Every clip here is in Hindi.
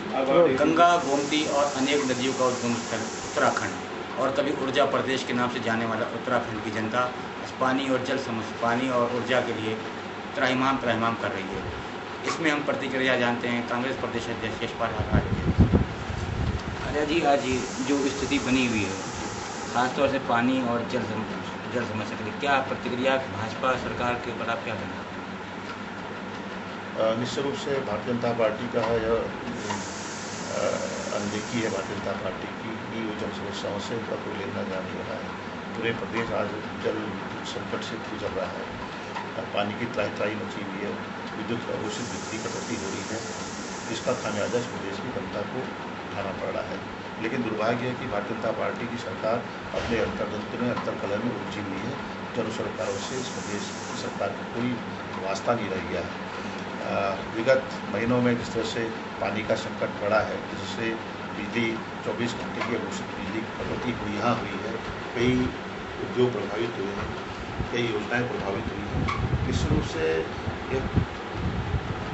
गंगा, गोमती और अनेक नदियों का उद्गम स्थल उत्तराखंड और कभी ऊर्जा प्रदेश के नाम से जाने वाला उत्तराखंड की जनता पानी और जल समस्या, पानी और ऊर्जा के लिए त्राहिमाम कर रही है। इसमें हम प्रतिक्रिया जानते हैं कांग्रेस प्रदेश अध्यक्ष यशपाल आर्य। आर्य जी, आज जो स्थिति बनी हुई है खासतौर से पानी और जल समस्या के लिए, क्या प्रतिक्रिया भाजपा सरकार के ऊपर आप क्या कहना? निश्चित रूप से भारतीय जनता पार्टी का यह अनदेखी है भारतीय जनता पार्टी की जन समस्याओं से उनका कोई लेना देना नहीं रहा है। पूरे प्रदेश आज जल संकट से गुजर रहा है। पानी की त्राही मची हुई है, विद्युत अघोषित बिजली कटौती हो रही है, इसका खामियाजा इस प्रदेश की जनता को उठाना पड़ रहा है। लेकिन दुर्भाग्य है कि भारतीय जनता पार्टी की सरकार अपने अंतर्द्वंद में अंतर्कलह में उलझी हुई है। जन सरकारों से इस प्रदेश की सरकार का कोई वास्ता नहीं रह गया है। विगत महीनों में जिस तरह से पानी का संकट बढ़ा है, जिससे बिजली 24 घंटे की अघोषित बिजली कटौती हुई है, कई उद्योग प्रभावित हुए हैं, कई योजनाएं प्रभावित हुई हैं। निश्चित रूप से एक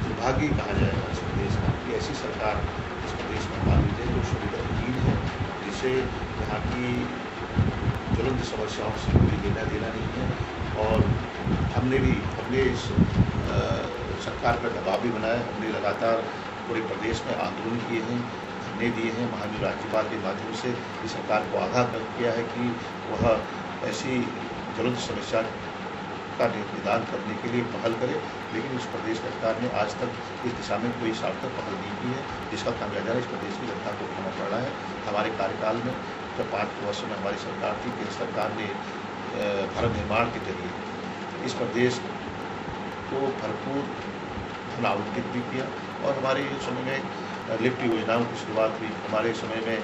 दुर्भाग्य कहा जाएगा इस प्रदेश का कि ऐसी सरकार इस प्रदेश में मान लीजिए जो सुविधाहीन है, जिसे यहाँ की ज्वलंत समस्याओं से कोई लेना देना नहीं है। और हमने भी अपने इस सरकार पर दबाव भी बनाया। हमने लगातार पूरे प्रदेश में आंदोलन किए हैं, धरने दिए हैं, माननीय राज्यपाल के माध्यम से इस सरकार को आगाह किया है कि वह ऐसी ज्वलंत समस्या का निदान करने के लिए पहल करे। लेकिन इस प्रदेश सरकार ने आज तक इस दिशा में कोई सार्थक पहल नहीं की है, जिसका खामियाजा इस प्रदेश की जनता को उठाना पड़ रहा है। हमारे कार्यकाल में जब 5 वर्ष में हमारी सरकार थी, केंद्र सरकार ने भारत निर्माण के जरिए इस प्रदेश को भरपूर धन आवंटित भी किया और हमारे समय में लिफ्ट योजनाओं की शुरुआत हुई। हमारे समय में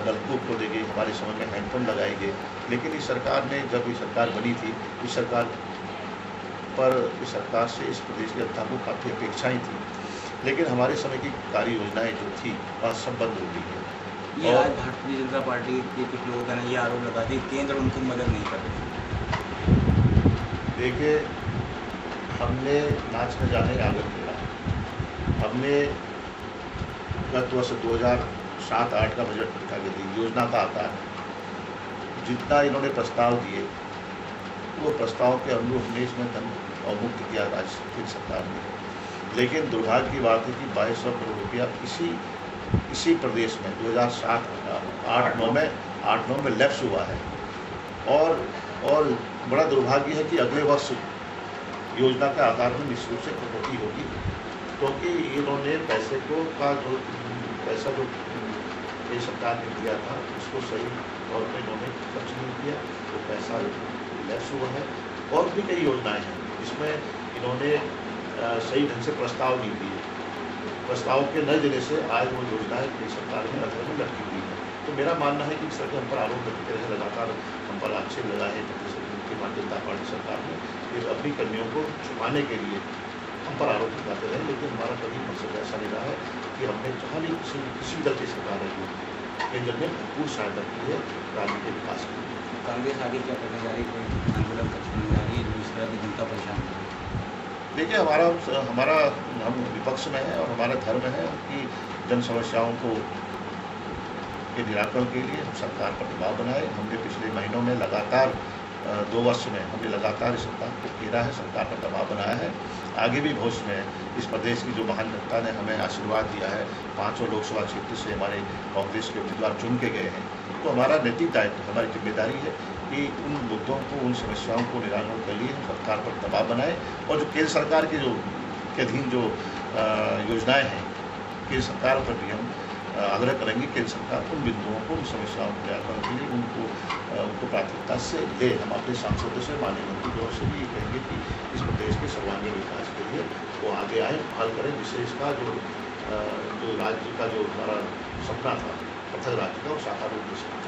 नलकूप खोले गए, हमारे समय में हैंडपम्प लगाए गए। लेकिन इस सरकार ने, जब ये सरकार बनी थी, इस सरकार से इस प्रदेश की जनता को काफ़ी अपेक्षाएं थी। लेकिन हमारे समय की कार्य योजनाएं जो थी वह सब बंद हो गई है। ये आज भारतीय जनता पार्टी के कुछ लोगों का ये आरोप लगा दी केंद्र उनको मदद नहीं कर रही। देखिए, हमने नाच न जाने आगे किया। हमने गत वर्ष 2007-8 का बजट रखा गया थी, योजना का आकार जितना इन्होंने प्रस्ताव दिए, वो प्रस्ताव के अनुरूप हमने इसमें धन अवमुक्त किया राज्य की सरकार ने। लेकिन दुर्भाग्य की बात है कि 2200 करोड़ रुपया इसी प्रदेश में 2007-8-9 में लैप्स हुआ है। और बड़ा दुर्भाग्य है कि अगले वर्ष योजना के आकार में निश्चित रूप से कटौती होगी, क्योंकि इन्होंने पैसा जो ये सरकार ने दिया था उसको सही तौर पर इन्होंने खर्च नहीं किया, तो पैसा लैप्स हुआ है। और भी कई योजनाएं हैं जिसमें इन्होंने सही ढंग से प्रस्ताव नहीं दिए। प्रस्ताव के न देने से आज वो योजनाएं सरकार में अधर में लटकी हुई है। तो मेरा मानना है कि इस तरह के हम पर आरोप लगते रहे, लगातार हम पर आक्षेप लगा है भारतीय जनता पार्टी सरकार ने, फिर अपनी कर्मियों को छुपाने के लिए हम पर आरोप लगाते रहे। लेकिन हमारा कभी मकसद ऐसा नहीं रहा है कि हमने जहाँ भी किसी दल की सरकार रही, केंद्र ने भरपूर सहायता की है राज्य के विकास के लिए। कांग्रेस आगे क्या करने जा रही है? कोई आंदोलन करने जा रही है जिस तरह की जनता परेशान हो रही है? देखिए, हम विपक्ष में हैं और हमारा धर्म है कि जन समस्याओं के निराकरण के लिए हम सरकार पर दबाव बनाए। हमने पिछले महीनों में लगातार 2 वर्ष में हमने लगातार इस सरकार को घेरा है, सरकार पर दबाव बनाया है। आगे भी भविष्य में इस प्रदेश की जो महान जनता ने हमें आशीर्वाद दिया है, 500 लोकसभा क्षेत्र से हमारे कांग्रेस के उम्मीदवार चुन के गए हैं, तो हमारा नैतिक दायित्व, हमारी जिम्मेदारी है कि उन मुद्दों को, उन समस्याओं को निराकरण के लिए हम सरकार पर दबाव बनाएं। और जो केंद्र सरकार के अधीन जो योजनाएं हैं, केंद्र सरकार पर भी हम आग्रह करेंगे केंद्र सरकार उन बिंदुओं को, उन समस्याओं को निराकरण के लिए उनको प्राथमिकता से दे। हम अपने सांसदों से, माननीय मंत्रियों से भी कहेंगे कि इस प्रदेश के सर्वांगीण विकास के लिए वो आगे आए, पहल करें, जिससे इसका जो राज्य का जो हमारा सपना था पृथक राज्य का, वो साकार रूप दे सके।